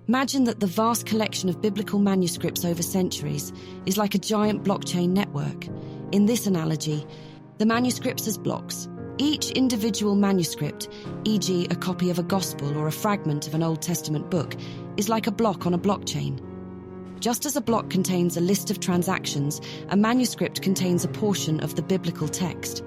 Imagine that the vast collection of biblical manuscripts over centuries is like a giant blockchain network. In this analogy, the manuscripts as blocks. Each individual manuscript, e.g. a copy of a gospel or a fragment of an Old Testament book, is like a block on a blockchain. Just as a block contains a list of transactions, a manuscript contains a portion of the biblical text.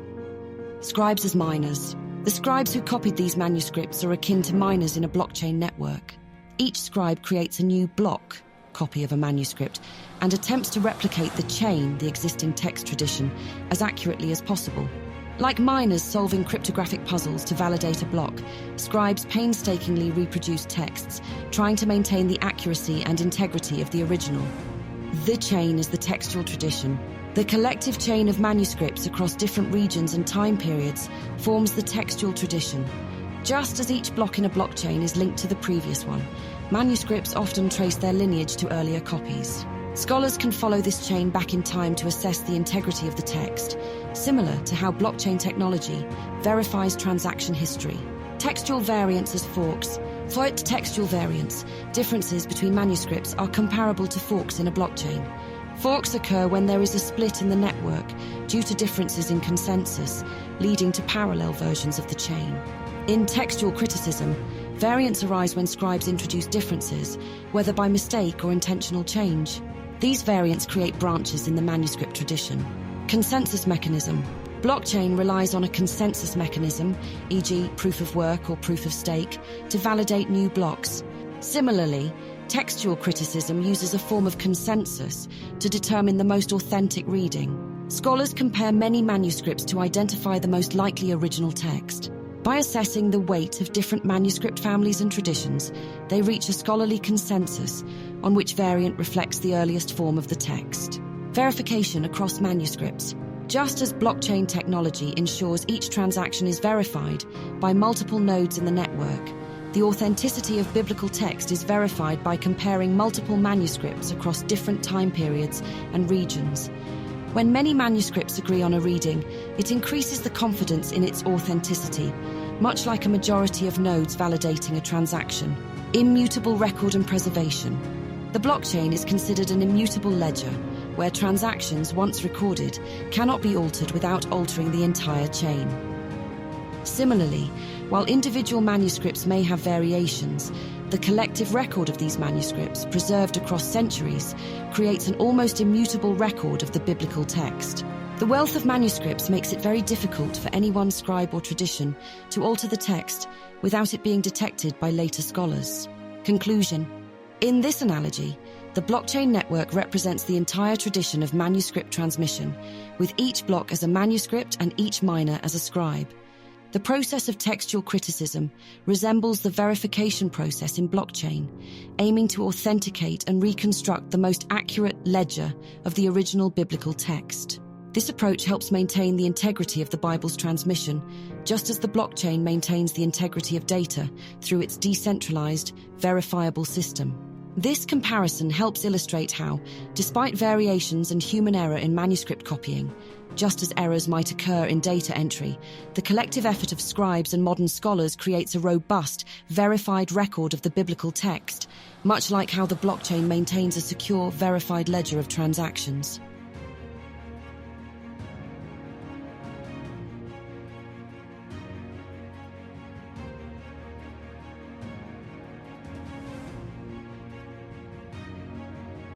Scribes as miners. The scribes who copied these manuscripts are akin to miners in a blockchain network. Each scribe creates a new block copy of a manuscript and attempts to replicate the chain, the existing text tradition, as accurately as possible. Like miners solving cryptographic puzzles to validate a block, scribes painstakingly reproduce texts, trying to maintain the accuracy and integrity of the original. The chain is the textual tradition. The collective chain of manuscripts across different regions and time periods forms the textual tradition. Just as each block in a blockchain is linked to the previous one, manuscripts often trace their lineage to earlier copies. Scholars can follow this chain back in time to assess the integrity of the text, similar to how blockchain technology verifies transaction history. Textual variants as forks. For textual variants, differences between manuscripts are comparable to forks in a blockchain. Forks occur when there is a split in the network due to differences in consensus, leading to parallel versions of the chain. In textual criticism, variants arise when scribes introduce differences, whether by mistake or intentional change. These variants create branches in the manuscript tradition. Consensus mechanism. Blockchain relies on a consensus mechanism, e.g. proof of work or proof of stake, to validate new blocks. Similarly, textual criticism uses a form of consensus to determine the most authentic reading. Scholars compare many manuscripts to identify the most likely original text. By assessing the weight of different manuscript families and traditions, they reach a scholarly consensus on which variant reflects the earliest form of the text. Verification across manuscripts. Just as blockchain technology ensures each transaction is verified by multiple nodes in the network, the authenticity of biblical text is verified by comparing multiple manuscripts across different time periods and regions. When many manuscripts agree on a reading, it increases the confidence in its authenticity, much like a majority of nodes validating a transaction. Immutable record and preservation. The blockchain is considered an immutable ledger, where transactions, once recorded, cannot be altered without altering the entire chain. Similarly, while individual manuscripts may have variations, the collective record of these manuscripts, preserved across centuries, creates an almost immutable record of the biblical text. The wealth of manuscripts makes it very difficult for any one scribe or tradition to alter the text without it being detected by later scholars. Conclusion. In this analogy, the blockchain network represents the entire tradition of manuscript transmission, with each block as a manuscript and each miner as a scribe. The process of textual criticism resembles the verification process in blockchain, aiming to authenticate and reconstruct the most accurate ledger of the original biblical text. This approach helps maintain the integrity of the Bible's transmission, just as the blockchain maintains the integrity of data through its decentralized, verifiable system. This comparison helps illustrate how, despite variations and human error in manuscript copying, just as errors might occur in data entry, the collective effort of scribes and modern scholars creates a robust, verified record of the biblical text, much like how the blockchain maintains a secure, verified ledger of transactions.